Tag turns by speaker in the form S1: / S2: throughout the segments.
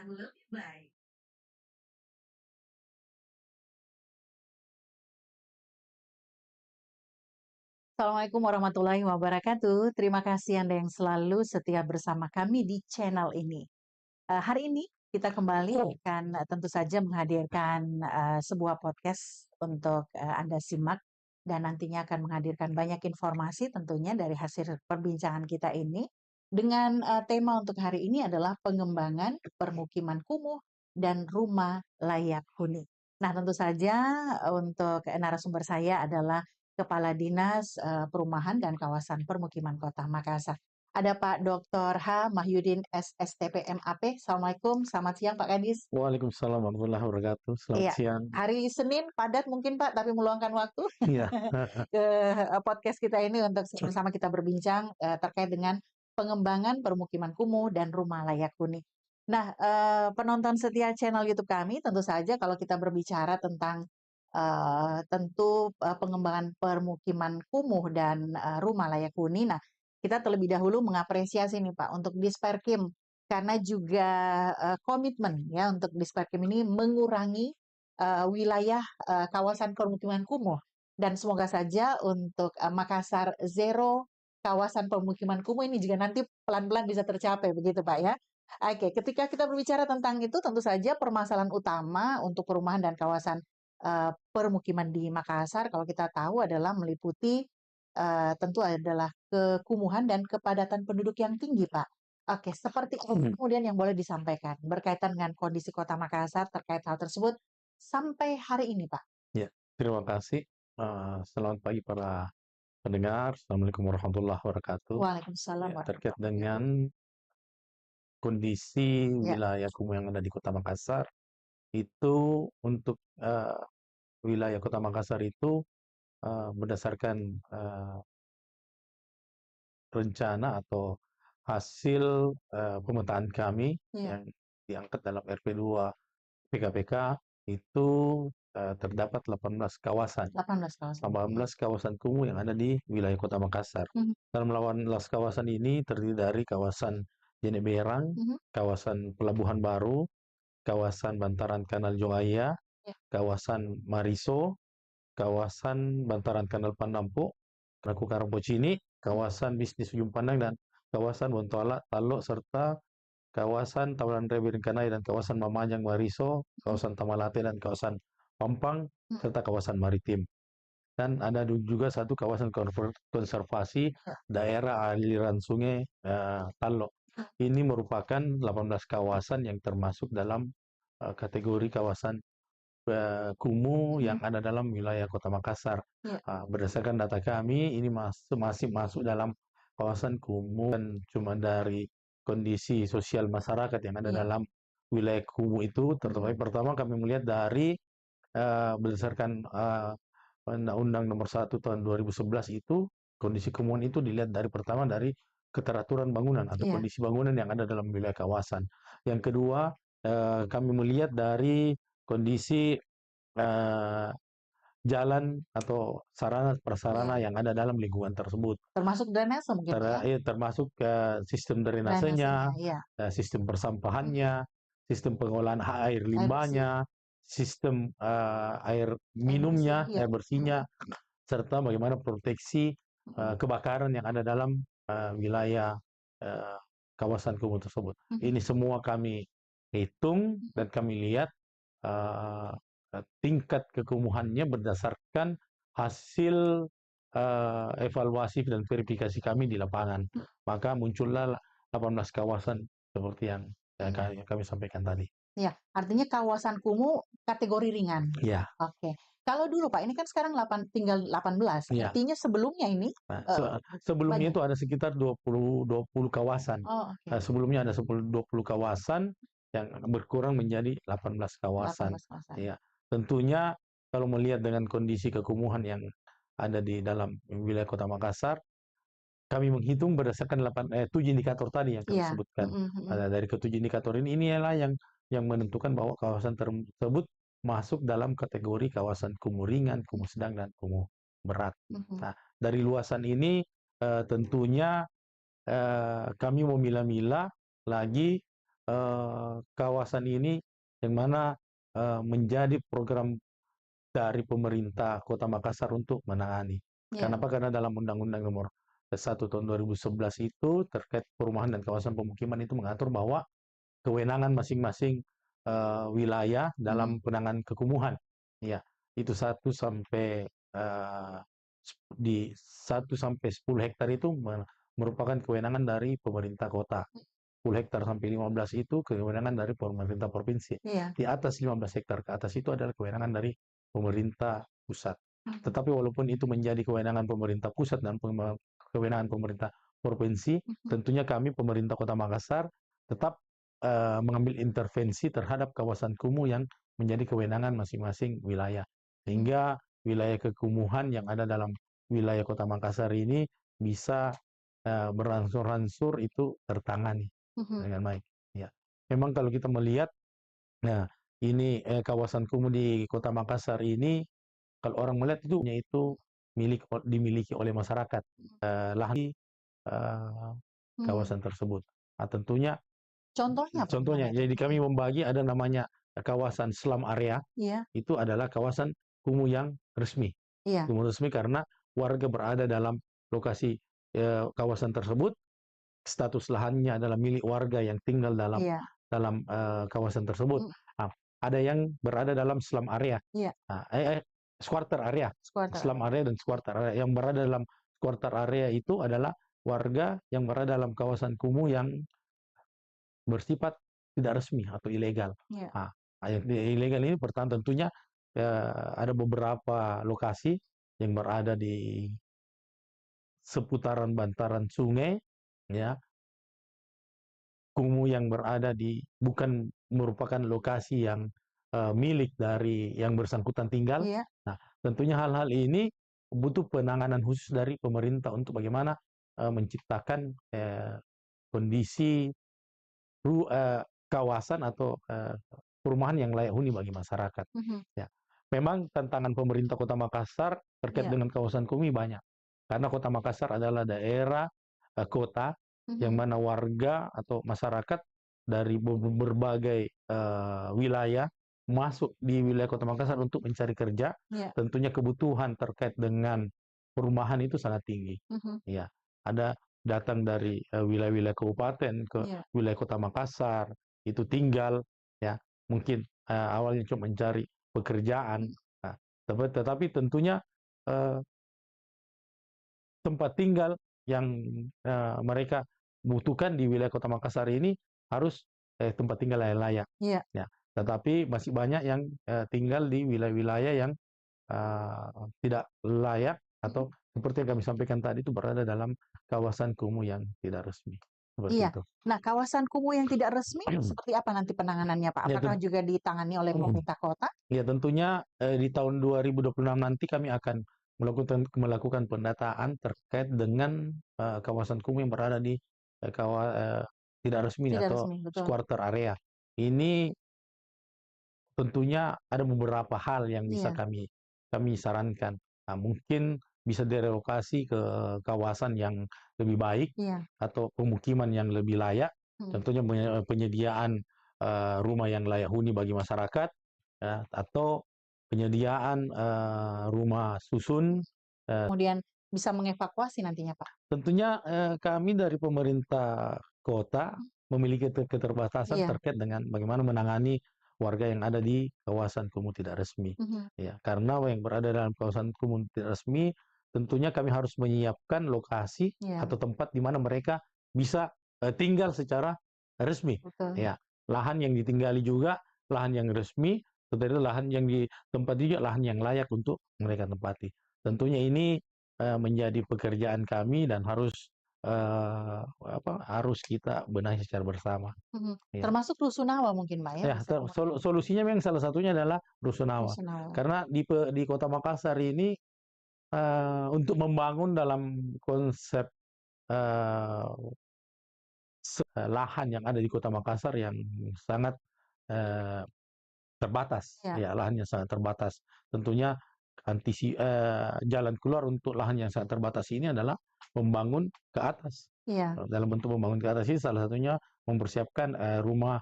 S1: Assalamualaikum warahmatullahi wabarakatuh. Terima kasih Anda yang selalu setia bersama kami di channel ini. Hari ini kita kembali akan tentu saja menghadirkan sebuah podcast untuk Anda simak dan nantinya akan menghadirkan banyak informasi tentunya dari hasil perbincangan kita ini dengan tema untuk hari ini adalah pengembangan permukiman kumuh dan rumah layak huni. Nah, tentu saja untuk narasumber saya adalah Kepala Dinas Perumahan dan Kawasan Permukiman Kota Makassar. Ada Pak Dr. H. Mahyudin SSTP MAP. Assalamualaikum, selamat siang Pak Kadis.
S2: Waalaikumsalam warahmatullahi wabarakatuh. Selamat
S1: Iya,
S2: siang.
S1: hari Senin padat mungkin Pak, tapi meluangkan waktu
S2: Iya.
S1: ke podcast kita ini untuk bersama kita berbincang terkait dengan pengembangan permukiman kumuh dan rumah layak huni. Nah, penonton setia channel YouTube kami tentu saja kalau kita berbicara tentang pengembangan permukiman kumuh dan rumah layak huni. Nah, kita terlebih dahulu mengapresiasi nih Pak untuk Disperkim karena juga komitmen ya untuk Disperkim ini mengurangi wilayah kawasan permukiman kumuh dan semoga saja untuk Makassar Zero kawasan permukiman kumuh ini juga nanti pelan-pelan bisa tercapai begitu Pak ya. Oke, ketika kita berbicara tentang itu tentu saja permasalahan utama untuk perumahan dan kawasan permukiman di Makassar kalau kita tahu adalah meliputi tentu adalah kekumuhan dan kepadatan penduduk yang tinggi, Pak. Oke, seperti apa kemudian yang boleh disampaikan berkaitan dengan kondisi Kota Makassar terkait hal tersebut sampai hari ini, Pak?
S2: Ya, terima kasih. Selamat pagi para pendengar. Assalamualaikum warahmatullahi wabarakatuh.
S1: Waalaikumsalam
S2: Ya, terkait
S1: warahmatullahi
S2: dengan kondisi wilayah kumuh yang ada di Kota Makassar, itu untuk wilayah Kota Makassar itu berdasarkan rencana atau hasil pemetaan kami
S1: Ya,
S2: yang diangkat dalam RP2 PKPK itu terdapat 18 kawasan.
S1: 18 kawasan.
S2: 18 kawasan kumuh yang ada di wilayah Kota Makassar. Dalam 18 kawasan ini terdiri dari kawasan Jenek Berang, kawasan Pelabuhan Baru, kawasan Bantaran Kanal Jongaya,
S1: Ya.
S2: kawasan Mariso, kawasan Bantaran Kanal Pandampuk, Raku Karangpocini, kawasan Bisnis Ujung Pandang, dan kawasan Bontoala, Talok, serta kawasan Tabanan Rewi Ringkanai dan kawasan Mamajang Mariso, kawasan Tamalate dan kawasan Pampang, serta kawasan Maritim. Dan ada juga satu kawasan konservasi daerah aliran sungai Talok. Ini merupakan 18 kawasan yang termasuk dalam kategori kawasan kumuh yang ada dalam wilayah Kota Makassar. Berdasarkan data kami, ini masih masuk dalam kawasan kumuh dan cuma dari kondisi sosial masyarakat yang ada dalam wilayah kumuh itu. Pertama kami melihat dari berdasarkan Undang-Undang Nomor 1 Tahun 2011 itu, kondisi kumuhan itu dilihat pertama dari keteraturan bangunan atau kondisi bangunan yang ada dalam wilayah kawasan. Yang kedua, kami melihat dari kondisi jalan atau sarana prasarana yang ada dalam lingkungan tersebut.
S1: Termasuk drainase mungkin ya?
S2: Termasuk sistem drainasenya, sistem persampahannya, sistem pengolahan air limbahnya, sistem air minumnya, air bersihnya, serta bagaimana proteksi kebakaran yang ada dalam wilayah kawasan kumuh tersebut. Ini semua kami hitung dan kami lihat tingkat kekumuhannya berdasarkan hasil evaluasi dan verifikasi kami di lapangan. Maka muncullah 18 kawasan seperti yang kami sampaikan tadi.
S1: Ya, artinya kawasan kumuh kategori ringan.
S2: Ya.
S1: Oke. Kalau dulu Pak, ini kan sekarang tinggal 18.
S2: Ya.
S1: Artinya sebelumnya ini
S2: sebelumnya itu ada sekitar 20 kawasan. Sebelumnya ada 20 kawasan yang berkurang menjadi 18 kawasan.
S1: 18 kawasan.
S2: Ya. Tentunya kalau melihat dengan kondisi kekumuhan yang ada di dalam wilayah Kota Makassar, kami menghitung berdasarkan 7 indikator tadi yang kami sebutkan. Dari ketujuh indikator ini inilah yang menentukan bahwa kawasan tersebut masuk dalam kategori kawasan kumuh ringan, kumuh sedang, dan kumuh berat. Nah, dari luasan ini tentunya kami memilah-milah lagi kawasan ini yang mana menjadi program dari pemerintah Kota Makassar untuk menangani.
S1: Ya.
S2: Kenapa? Karena dalam Undang-Undang Nomor 1 Tahun 2011 itu terkait perumahan dan kawasan pemukiman itu mengatur bahwa kewenangan masing-masing wilayah dalam penanganan kekumuhan. Ya, itu 1 sampai 10 hektar itu merupakan kewenangan dari pemerintah kota. 10 hektar sampai 15 itu kewenangan dari pemerintah provinsi.
S1: Iya.
S2: Di atas 15 hektar ke atas itu adalah kewenangan dari pemerintah pusat. Tetapi walaupun itu menjadi kewenangan pemerintah pusat dan kewenangan pemerintah provinsi, tentunya kami pemerintah Kota Makassar tetap mengambil intervensi terhadap kawasan kumuh yang menjadi kewenangan masing-masing wilayah. Sehingga wilayah kekumuhan yang ada dalam wilayah Kota Makassar ini bisa beransur-ansur itu tertangani dengan baik. Ya, memang kalau kita melihat, nah ini kawasan kumuh di Kota Makassar ini, kalau orang melihat itu dimiliki oleh masyarakat lahan di kawasan tersebut. Nah, tentunya
S1: Contohnya Pak,
S2: contohnya,
S1: gimana itu?
S2: jadi kami membagi ada namanya kawasan slum area,
S1: Iya.
S2: itu adalah kawasan kumuh yang resmi.
S1: Iya.
S2: Kumuh resmi karena warga berada dalam lokasi kawasan tersebut, status lahannya adalah milik warga yang tinggal dalam
S1: Iya.
S2: kawasan tersebut. Nah, ada yang berada dalam slum area,
S1: Iya.
S2: nah, squatter area,
S1: Squatter
S2: slum
S1: area.
S2: area dan squatter area. Yang berada dalam squatter area itu adalah warga yang berada dalam kawasan kumuh yang bersifat tidak resmi atau ilegal.
S1: Iya.
S2: Nah, yang ilegal ini pertama tentunya ada beberapa lokasi yang berada di seputaran bantaran sungai, ya, kumuh yang berada di bukan merupakan lokasi yang milik dari yang bersangkutan tinggal.
S1: Iya.
S2: Nah, tentunya hal-hal ini butuh penanganan khusus dari pemerintah untuk bagaimana menciptakan kondisi kawasan atau perumahan yang layak huni bagi masyarakat. Ya, memang tantangan pemerintah Kota Makassar terkait
S1: Iya.
S2: dengan kawasan kumuh banyak. Karena Kota Makassar adalah daerah kota yang mana warga atau masyarakat dari berbagai wilayah masuk di wilayah Kota Makassar untuk mencari kerja.
S1: Iya.
S2: Tentunya kebutuhan terkait dengan perumahan itu sangat tinggi. Ya, ada datang dari wilayah-wilayah kabupaten ke
S1: Iya.
S2: wilayah Kota Makassar, itu tinggal, ya, mungkin awalnya cuma mencari pekerjaan. Nah, tetapi tentunya tempat tinggal yang mereka butuhkan di wilayah Kota Makassar ini harus tempat tinggal yang layak.
S1: Iya.
S2: Ya, tetapi masih banyak yang tinggal di wilayah-wilayah yang tidak layak atau seperti yang kami sampaikan tadi itu berada dalam kawasan kumuh yang tidak resmi. Seperti
S1: Iya.
S2: itu.
S1: Nah, kawasan kumuh yang tidak resmi seperti apa nanti penanganannya Pak?
S2: Ya,
S1: Apakah juga ditangani oleh pemerintah kota?
S2: Ya, tentunya di tahun 2026 nanti kami akan melakukan pendataan terkait dengan kawasan kumuh yang berada di tidak resmi
S1: Tidak
S2: atau
S1: resmi, betul.
S2: squatter area. Ini tentunya ada beberapa hal yang bisa
S1: Iya.
S2: kami sarankan. Nah, mungkin bisa direlokasi ke kawasan yang lebih baik
S1: Iya.
S2: atau pemukiman yang lebih layak. Tentunya penyediaan rumah yang layak huni bagi masyarakat, ya, atau penyediaan rumah susun.
S1: Kemudian bisa mengevakuasi nantinya Pak?
S2: Tentunya kami dari pemerintah kota memiliki keterbatasan
S1: Iya.
S2: terkait dengan bagaimana menangani warga yang ada di kawasan kumuh tidak resmi. Ya, karena yang berada dalam kawasan kumuh tidak resmi, tentunya kami harus menyiapkan lokasi
S1: Iya.
S2: atau tempat di mana mereka bisa tinggal secara resmi.
S1: Betul.
S2: Ya, lahan yang ditinggali juga lahan yang resmi, tetapi lahan yang ditempati juga lahan yang layak untuk mereka tempati. Tentunya ini menjadi pekerjaan kami dan harus harus kita benahi secara bersama. Ya.
S1: Termasuk rusunawa mungkin Pak ya?
S2: Ya,
S1: Bisa
S2: solusinya memang salah satunya adalah rusunawa.
S1: rusunawa.
S2: Karena di Kota Makassar ini untuk membangun dalam konsep lahan yang ada di Kota Makassar yang sangat terbatas,
S1: Ya.
S2: ya, lahan yang sangat terbatas. Tentunya jalan keluar untuk lahan yang sangat terbatas ini adalah membangun ke atas.
S1: Iya,
S2: Dalam bentuk membangun ke atas ini salah satunya mempersiapkan rumah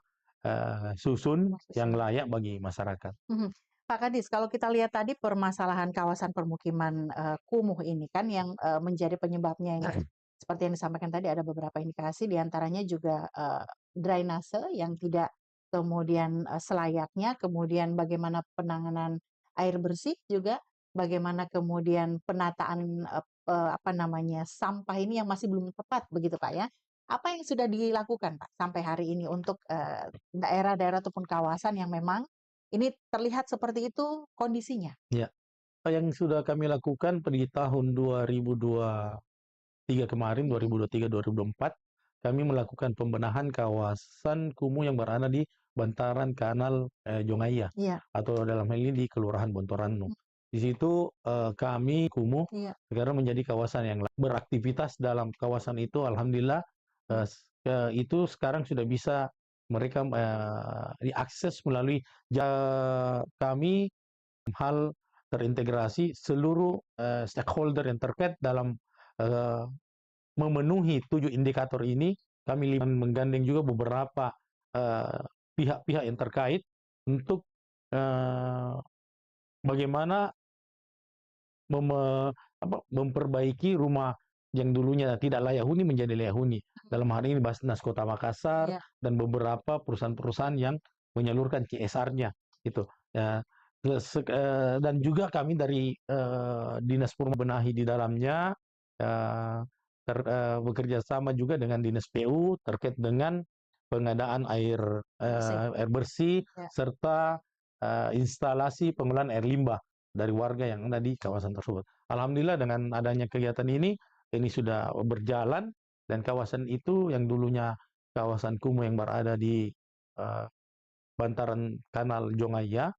S2: susun
S1: rumah
S2: yang
S1: susun.
S2: layak bagi masyarakat.
S1: Mhm. Pak Kadis, kalau kita lihat tadi permasalahan kawasan permukiman, kumuh ini kan yang, menjadi penyebabnya yang seperti yang disampaikan tadi ada beberapa indikasi di antaranya juga, drainase yang tidak kemudian, selayaknya, kemudian bagaimana penanganan air bersih juga, bagaimana kemudian penataan, apa namanya, sampah ini yang masih belum tepat begitu, Pak, ya. Apa yang sudah dilakukan, Pak, sampai hari ini untuk, daerah-daerah ataupun kawasan yang memang ini terlihat seperti itu kondisinya.
S2: Ya, yang sudah kami lakukan di tahun 2023 kemarin,
S1: Mhm.
S2: 2023-2024, kami melakukan pembenahan kawasan kumuh yang berada di bantaran Kanal Jongaya
S1: Iya,
S2: atau dalam hal ini di Kelurahan Bontoranu.
S1: mhm,
S2: Di situ kami kumuh
S1: iya,
S2: sekarang menjadi kawasan yang beraktivitas dalam kawasan itu. Alhamdulillah
S1: mhm,
S2: itu sekarang sudah bisa mereka diakses melalui kami hal terintegrasi seluruh stakeholder yang terkait dalam eh, memenuhi 7 indikator ini. Kami menggandeng juga beberapa eh, pihak-pihak yang terkait untuk eh, bagaimana memperbaiki rumah yang dulunya tidak layak huni menjadi layak huni. Dalam hal ini Basnas Kota Makassar
S1: iya,
S2: dan beberapa perusahaan-perusahaan yang menyalurkan CSR-nya itu. Ya, dan juga kami dari Dinas Benahi di dalamnya eh, bekerja sama juga dengan Dinas PU terkait dengan pengadaan
S1: bersih,
S2: air bersih
S1: ya,
S2: serta instalasi pengolahan air limbah dari warga yang ada di kawasan tersebut. Alhamdulillah dengan adanya kegiatan ini sudah berjalan dan kawasan itu yang dulunya kawasan kumuh yang berada di eh, bantaran Kanal Jongaya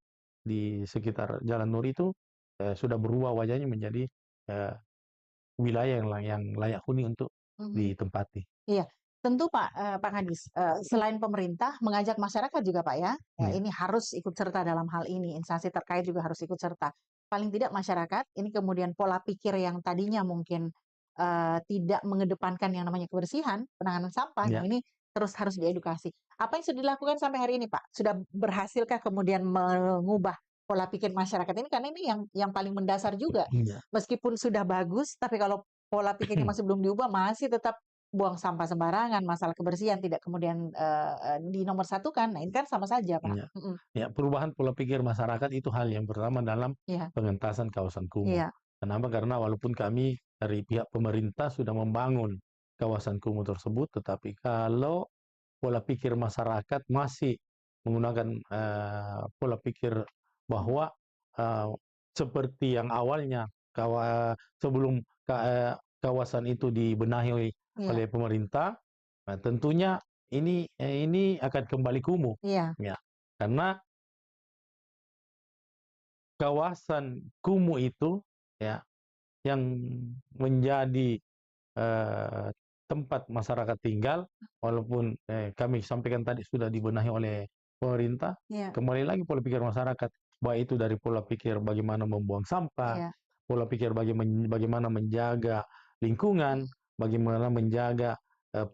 S2: di sekitar Jalan Nur itu sudah berubah wajahnya menjadi eh, wilayah yang layak huni untuk
S1: mhm.
S2: ditempati.
S1: Iya, tentu Pak Kadis, selain pemerintah mengajak masyarakat juga Pak ya,
S2: Ya,
S1: ini harus ikut serta dalam hal ini, instansi terkait juga harus ikut serta. Paling tidak masyarakat ini kemudian pola pikir yang tadinya mungkin, tidak mengedepankan yang namanya kebersihan, penanganan sampah, nah
S2: ya,
S1: ini terus harus diedukasi. Apa yang sudah dilakukan sampai hari ini Pak? Sudah berhasilkah kemudian mengubah pola pikir masyarakat ini? Karena ini yang paling mendasar juga.
S2: ya.
S1: Meskipun sudah bagus, tapi kalau pola pikirnya masih belum diubah, masih tetap buang sampah sembarangan, masalah kebersihan tidak kemudian, dinomorsatukan. Nah, ini kan sama saja, Pak.
S2: Ya.
S1: Mhm,
S2: Ya, perubahan pola pikir masyarakat itu hal yang pertama dalam
S1: iya,
S2: pengentasan kawasan kumuh.
S1: iya,
S2: Kenapa? Karena walaupun kami dari pihak pemerintah sudah membangun kawasan kumuh tersebut, tetapi kalau pola pikir masyarakat masih menggunakan pola pikir bahwa eh, seperti yang awalnya sebelum kawasan itu dibenahi
S1: iya,
S2: oleh pemerintah, nah, tentunya ini akan kembali kumuh,
S1: iya,
S2: ya. Karena kawasan kumuh itu ya yang menjadi eh, tempat masyarakat tinggal, walaupun kami sampaikan tadi sudah dibenahi oleh pemerintah,
S1: iya,
S2: kembali lagi pola pikir masyarakat, baik itu dari pola pikir bagaimana membuang sampah,
S1: iya,
S2: pola pikir bagaimana menjaga lingkungan, bagaimana menjaga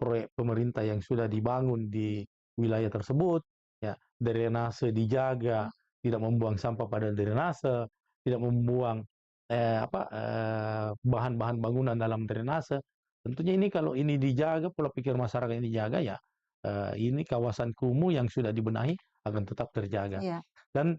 S2: proyek pemerintah yang sudah dibangun di wilayah tersebut, ya, drainase dijaga,
S1: mhm,
S2: tidak membuang sampah pada drainase, tidak membuang bahan-bahan bangunan dalam drainase. Tentunya ini kalau ini dijaga, pola pikir masyarakat ini dijaga ya, ini kawasan kumuh yang sudah dibenahi akan tetap terjaga.
S1: iya,
S2: Dan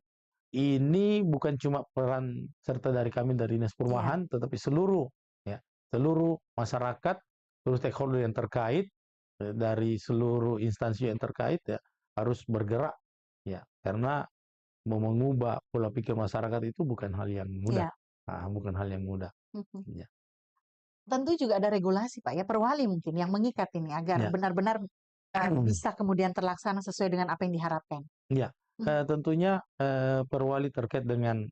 S2: ini bukan cuma peran serta dari kami dari Dinas
S1: iya,
S2: Perumahan, tetapi ya, seluruh masyarakat, seluruh stakeholder yang terkait dari seluruh instansi yang terkait ya harus bergerak ya karena mau mengubah pola pikir masyarakat itu bukan hal yang mudah.
S1: iya,
S2: Bukan hal yang mudah.
S1: mhm.
S2: Ya.
S1: Tentu juga ada regulasi, Pak, ya, perwali mungkin yang mengikat ini agar
S2: Ya.
S1: benar-benar, bisa kemudian terlaksana sesuai dengan apa yang diharapkan.
S2: Ya,
S1: Mhm,
S2: tentunya perwali terkait dengan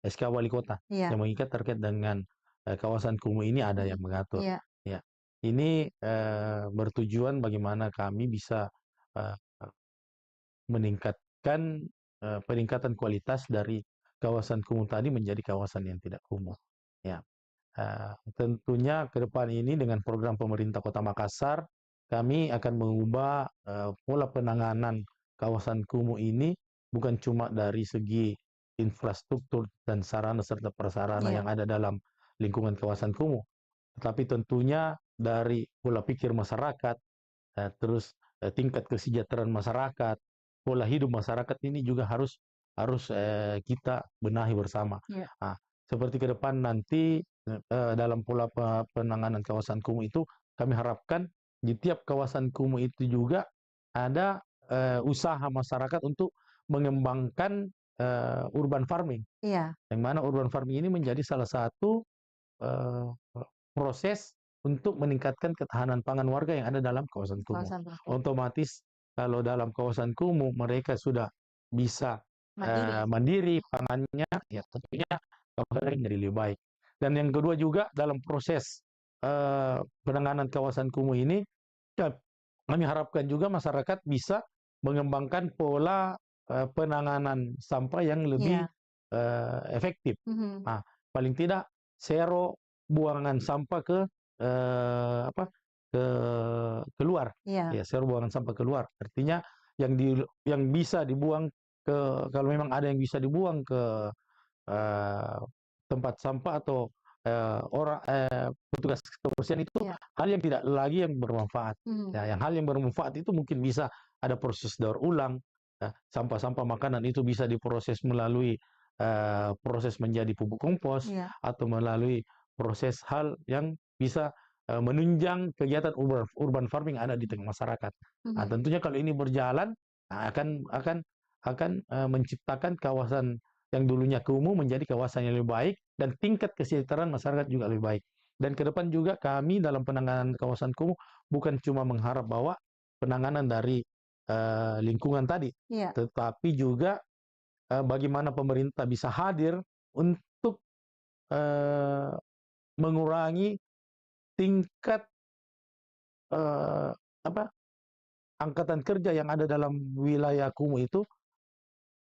S2: SK Wali Kota
S1: iya,
S2: yang mengikat terkait dengan kawasan kumuh ini ada
S1: mhm,
S2: yang mengatur.
S1: iya,
S2: Ya, ini bertujuan bagaimana kami bisa eh, meningkatkan peningkatan kualitas dari kawasan kumuh tadi menjadi kawasan yang tidak kumuh. Ya, Tentunya ke depan ini dengan program pemerintah Kota Makassar, kami akan mengubah pola penanganan kawasan kumuh ini bukan cuma dari segi infrastruktur dan sarana serta prasarana
S1: Iya,
S2: yang ada dalam lingkungan kawasan kumuh, tetapi tentunya dari pola pikir masyarakat, terus tingkat kesejahteraan masyarakat, pola hidup masyarakat ini juga harus harus kita benahi bersama.
S1: iya,
S2: Nah, seperti ke depan nanti dalam pola penanganan kawasan kumuh itu kami harapkan di tiap kawasan kumuh itu juga ada usaha masyarakat untuk mengembangkan urban farming,
S1: iya,
S2: yang mana urban farming ini menjadi salah satu eh, proses untuk meningkatkan ketahanan pangan warga yang ada dalam kawasan kumuh.
S1: kawasan tertentu.
S2: Otomatis kalau dalam kawasan kumuh mereka sudah bisa
S1: Mandiri.
S2: mandiri pangannya, ya tentunya kawasan jadi lebih baik. Dan yang kedua juga dalam proses penanganan kawasan kumuh ini, ya, kami harapkan juga masyarakat bisa mengembangkan pola penanganan sampah yang lebih
S1: Iya.
S2: efektif.
S1: Mhm.
S2: Nah, paling tidak zero buangan sampah ke apa ke keluar,
S1: Iya,
S2: ya zero buangan sampah keluar. Artinya yang di yang bisa dibuang ke, kalau memang ada yang bisa dibuang ke eh, tempat sampah atau petugas kebersihan, itu
S1: iya.
S2: hal yang tidak lagi yang bermanfaat.
S1: Mhm.
S2: Ya, yang hal yang bermanfaat itu mungkin bisa ada proses daur ulang. Ya, sampah-sampah makanan itu bisa diproses melalui proses menjadi pupuk kompos
S1: Iya.
S2: atau melalui proses hal yang bisa menunjang kegiatan urban farming ada di tengah masyarakat. Nah,
S1: Mhm.
S2: tentunya kalau ini berjalan, nah, akan menciptakan kawasan yang dulunya kumuh menjadi kawasan yang lebih baik dan tingkat kesejahteraan masyarakat juga lebih baik. Dan ke depan juga kami dalam penanganan kawasan kumuh bukan cuma mengharap bahwa penanganan dari lingkungan tadi,
S1: Iya.
S2: tetapi juga bagaimana pemerintah bisa hadir untuk eh, mengurangi tingkat eh, apa angkatan kerja yang ada dalam wilayah kumuh itu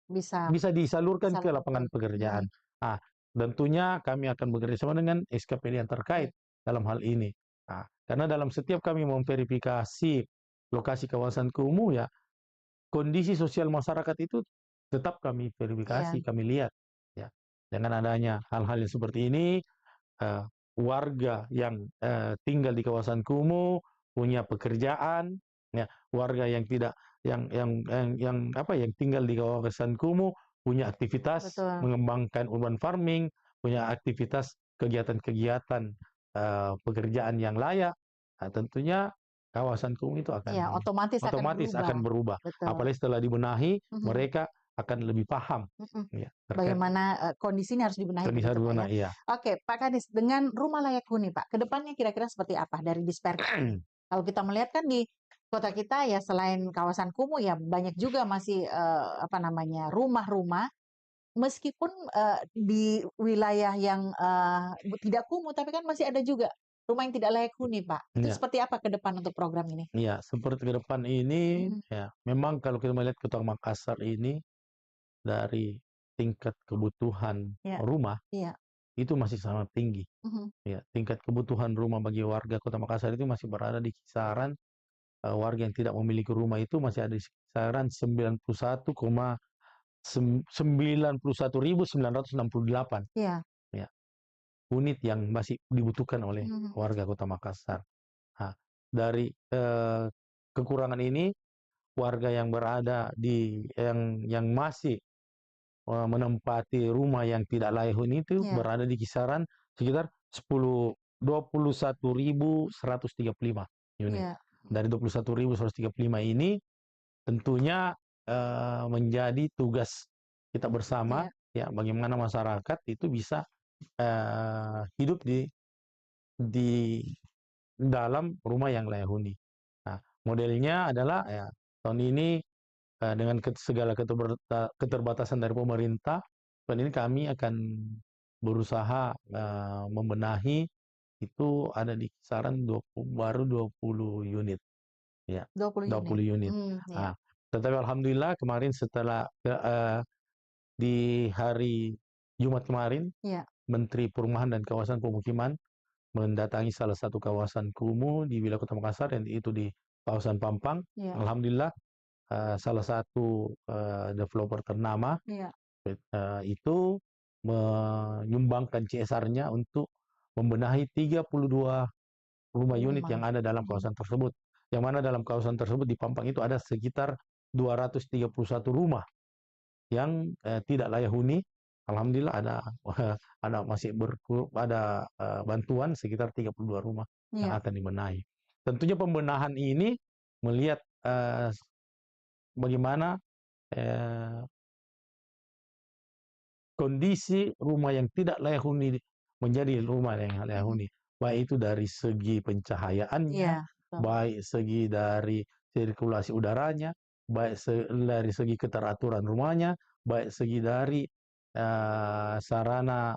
S1: Bisa
S2: bisa disalurkan ke
S1: salurkan ke
S2: lapangan
S1: mhm.
S2: pekerjaan. Ah, tentunya kami akan bekerjasama dengan SKPD yang
S1: Iya.
S2: terkait dalam hal ini. Ah, karena dalam setiap kami memverifikasi lokasi kawasan kumuh, ya, kondisi sosial masyarakat itu tetap kami verifikasi,
S1: Iya.
S2: kami lihat. Ya, dengan adanya hal-hal yang seperti ini, eh, warga yang tinggal di kawasan kumuh punya pekerjaan, ya, warga yang tidak yang apa yang tinggal di kawasan kumuh punya aktivitas
S1: Betul.
S2: mengembangkan urban farming, punya aktivitas kegiatan-kegiatan pekerjaan yang layak. Nah, tentunya kawasan kumuh itu
S1: Iya,
S2: akan
S1: otomatis akan
S2: otomatis
S1: berubah.
S2: akan berubah.
S1: Betul.
S2: Apalagi setelah dibenahi,
S1: Mhm.
S2: mereka akan lebih paham,
S1: Mhm.
S2: ya, terkait
S1: Bagaimana, kondisi ini harus dibenahi
S2: kondisi
S1: begitu, Pak, ya?
S2: iya.
S1: Oke, Pak Kadis, dengan rumah layak huni, Pak, ke depannya kira-kira seperti apa dari Disperki? Kalau kita melihat kan di kota kita ya selain kawasan kumuh ya banyak juga masih, apa namanya, rumah-rumah meskipun, di wilayah yang, tidak kumuh, tapi kan masih ada juga rumah yang tidak layak huni, Pak. Itu
S2: Ya.
S1: seperti apa ke depan untuk program ini?
S2: Iya, seperti ke depan ini,
S1: Mhm.
S2: ya, memang kalau kita melihat Kota Makassar ini dari tingkat kebutuhan
S1: Iya,
S2: rumah
S1: iya.
S2: itu masih sangat tinggi.
S1: Mhm.
S2: Ya, tingkat kebutuhan rumah bagi warga Kota Makassar itu masih berada di kisaran warga yang tidak memiliki rumah itu masih ada di kisaran 91,91968,
S1: Iya.
S2: ya, unit yang masih dibutuhkan oleh
S1: Mhm.
S2: warga Kota Makassar. Nah, dari kekurangan ini, warga yang berada di yang masih menempati rumah yang tidak layak huni itu
S1: Iya.
S2: berada di kisaran sekitar 21.135 unit.
S1: Iya.
S2: Dari 21.135 ini tentunya menjadi tugas kita bersama,
S1: Iya.
S2: ya, bagaimana masyarakat itu bisa hidup di dalam rumah yang layak huni. Nah, modelnya adalah, ya, tahun ini dengan segala keterbatasan dari pemerintah, tahun ini kami akan berusaha membenahi itu ada di kisaran 20, baru 20 unit, ya,
S1: 20 unit.
S2: 20 unit.
S1: Iya.
S2: Nah, tetapi alhamdulillah kemarin setelah di hari Jumat kemarin,
S1: Iya.
S2: Menteri Perumahan dan Kawasan Pemukiman mendatangi salah satu kawasan kumuh di wilayah Kota Makassar, yang itu di kawasan Pampang.
S1: Iya.
S2: Alhamdulillah, salah satu developer ternama
S1: Iya.
S2: itu menyumbangkan CSR-nya untuk membenahi 32 rumah unit yang ada dalam kawasan tersebut. Yang mana dalam kawasan tersebut di Pampang itu ada sekitar 231 rumah yang tidak layak huni. Alhamdulillah ada ada bantuan sekitar 32 rumah yang
S1: Iya.
S2: akan dibenahi. Tentunya pembenahan ini melihat bagaimana kondisi rumah yang tidak layak huni menjadi rumah yang layak huni. Baik itu dari segi pencahayaannya,
S1: Iya, betul.
S2: baik segi dari sirkulasi udaranya, baik dari segi keteraturan rumahnya, baik segi dari sarana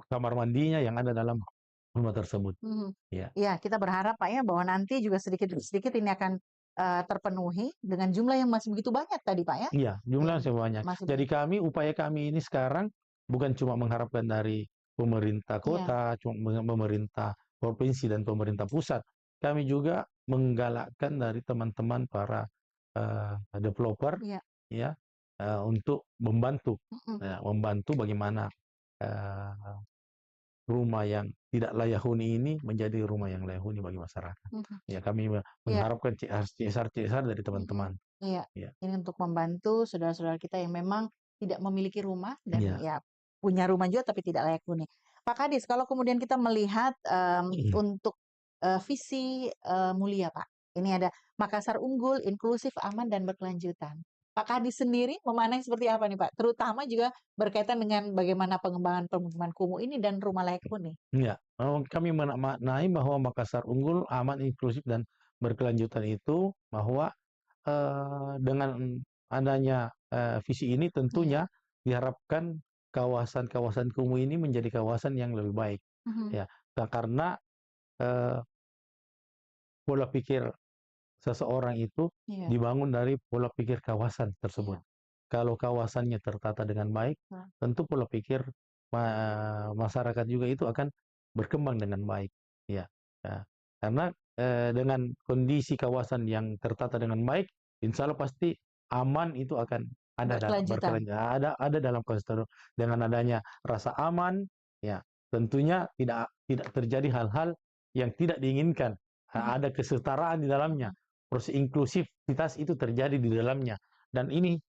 S2: kamar mandinya yang ada dalam rumah tersebut. Ya.
S1: Ya, kita berharap Pak ya bahwa nanti juga sedikit-sedikit ini akan terpenuhi dengan jumlah yang masih begitu banyak tadi Pak ya.
S2: Iya, jumlahnya
S1: Iya,
S2: masih banyak.
S1: masih
S2: Jadi
S1: banyak.
S2: upaya kami ini sekarang bukan cuma mengharapkan dari pemerintah
S1: Iya.
S2: kota, cuma pemerintah provinsi dan pemerintah pusat. Kami juga menggalakkan dari teman-teman para developer,
S1: Iya.
S2: ya, untuk membantu, membantu bagaimana rumah yang tidak layak huni ini menjadi rumah yang layak huni bagi masyarakat. Ya, kami
S1: Iya.
S2: mengharapkan CSR dari teman-teman.
S1: Iya.
S2: Ya.
S1: Ini untuk membantu saudara-saudara kita yang memang tidak memiliki rumah dan
S2: Iya.
S1: ya punya rumah juga tapi tidak layak huni. Pak Kadis, kalau kemudian kita melihat untuk visi mulia Pak, ini ada Makassar unggul, inklusif, aman dan berkelanjutan. Pak Kadis sendiri memandang seperti apa nih Pak? Terutama juga berkaitan dengan bagaimana pengembangan pemukiman kumuh ini dan rumah layak huni.
S2: Iya, kami memaknai bahwa Makassar unggul, aman, inklusif, dan berkelanjutan itu bahwa dengan adanya visi ini tentunya diharapkan kawasan-kawasan kumuh ini menjadi kawasan yang lebih baik. Ya, karena pola pikir seseorang itu dibangun dari pola pikir kawasan tersebut. Kalau kawasannya tertata dengan baik, tentu pola pikir masyarakat juga itu akan berkembang dengan baik. Ya, karena dengan kondisi kawasan yang tertata dengan baik, insya Allah pasti aman itu akan ada dalam berkelanjutan, ada dalam kawasan. Dengan adanya rasa aman, ya tentunya tidak terjadi hal-hal yang tidak diinginkan. Ada kesetaraan di dalamnya, proses inklusivitas itu terjadi di dalamnya, dan ini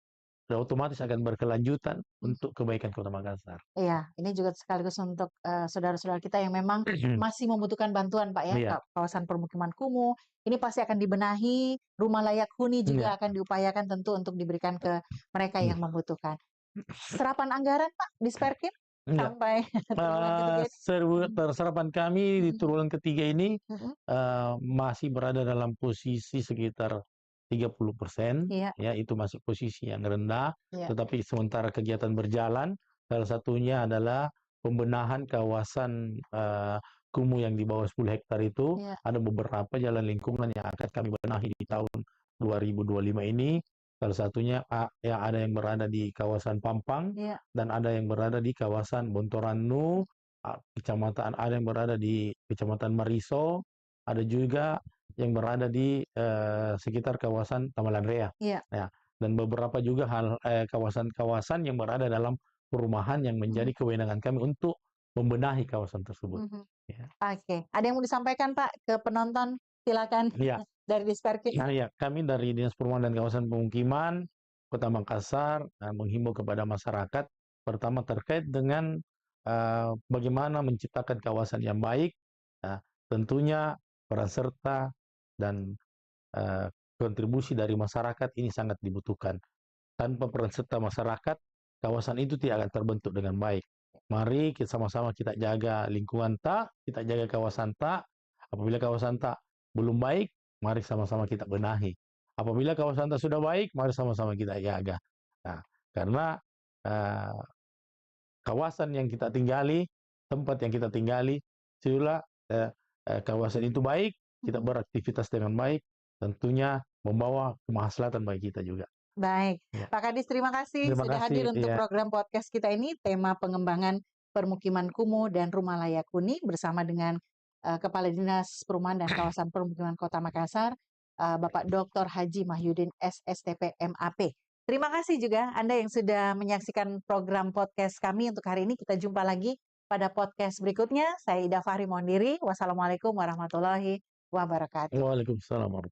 S2: otomatis akan berkelanjutan untuk kebaikan Kota Makassar.
S1: Iya, ini juga sekaligus untuk saudara-saudara kita yang memang masih membutuhkan bantuan Pak ya, kawasan permukiman kumuh, ini pasti akan dibenahi, rumah layak huni juga akan diupayakan tentu untuk diberikan ke mereka yang membutuhkan. Serapan anggaran Pak di Disperkim sampai triwulan ketiga
S2: serapan kami di triwulan ketiga ini masih berada dalam posisi sekitar 30%, ya itu masih posisi yang rendah. Tetapi sementara kegiatan berjalan, salah satunya adalah pembenahan kawasan kumuh yang di bawah 10 hektar itu. Ada beberapa jalan lingkungan yang akan kami benahi di tahun 2025 ini. Salah satunya yang ada yang berada di kawasan Pampang dan ada yang berada di kawasan Bontoranu, kecamatan, ada yang berada di Kecamatan Mariso, ada juga yang berada di sekitar kawasan Tamalan Rea. Ya, dan beberapa juga kawasan-kawasan yang berada dalam perumahan yang menjadi kewenangan kami untuk membenahi kawasan tersebut.
S1: Oke, ada yang mau disampaikan Pak ke penonton? Silakan. Dari Disperkim.
S2: Ya, kami dari Dinas Perumahan dan Kawasan Pemukiman Kota Makassar menghimbau kepada masyarakat, pertama terkait dengan bagaimana menciptakan kawasan yang baik. Tentunya peran serta dan kontribusi dari masyarakat ini sangat dibutuhkan. Tanpa peran serta masyarakat, kawasan itu tidak akan terbentuk dengan baik. Mari kita sama-sama kita jaga lingkungan kita jaga kawasan Apabila kawasan belum baik, mari sama-sama kita benahi. Apabila kawasan sudah baik, mari sama-sama kita jaga. Nah, karena kawasan yang kita tinggali, tempat yang kita tinggali, sudah kawasan itu baik, kita beraktivitas dengan baik, tentunya membawa kemaslahatan bagi kita juga.
S1: Baik,
S2: Ya.
S1: Pak Kadis terima kasih
S2: Terima
S1: sudah
S2: kasih.
S1: hadir untuk
S2: Ya.
S1: program podcast kita ini, tema pengembangan permukiman kumuh dan rumah layak huni bersama dengan Kepala Dinas Perumahan dan Kawasan Permukiman Kota Makassar, Bapak Dr. Haji Mahyudin SSTP MAP. Terima kasih juga Anda yang sudah menyaksikan program podcast kami untuk hari ini. Kita jumpa lagi pada podcast berikutnya. Saya Ida Fahri mohon diri. Wassalamualaikum warahmatullahi wabarakatuh.
S2: Waalaikumsalam warahmatullahi wabarakatuh.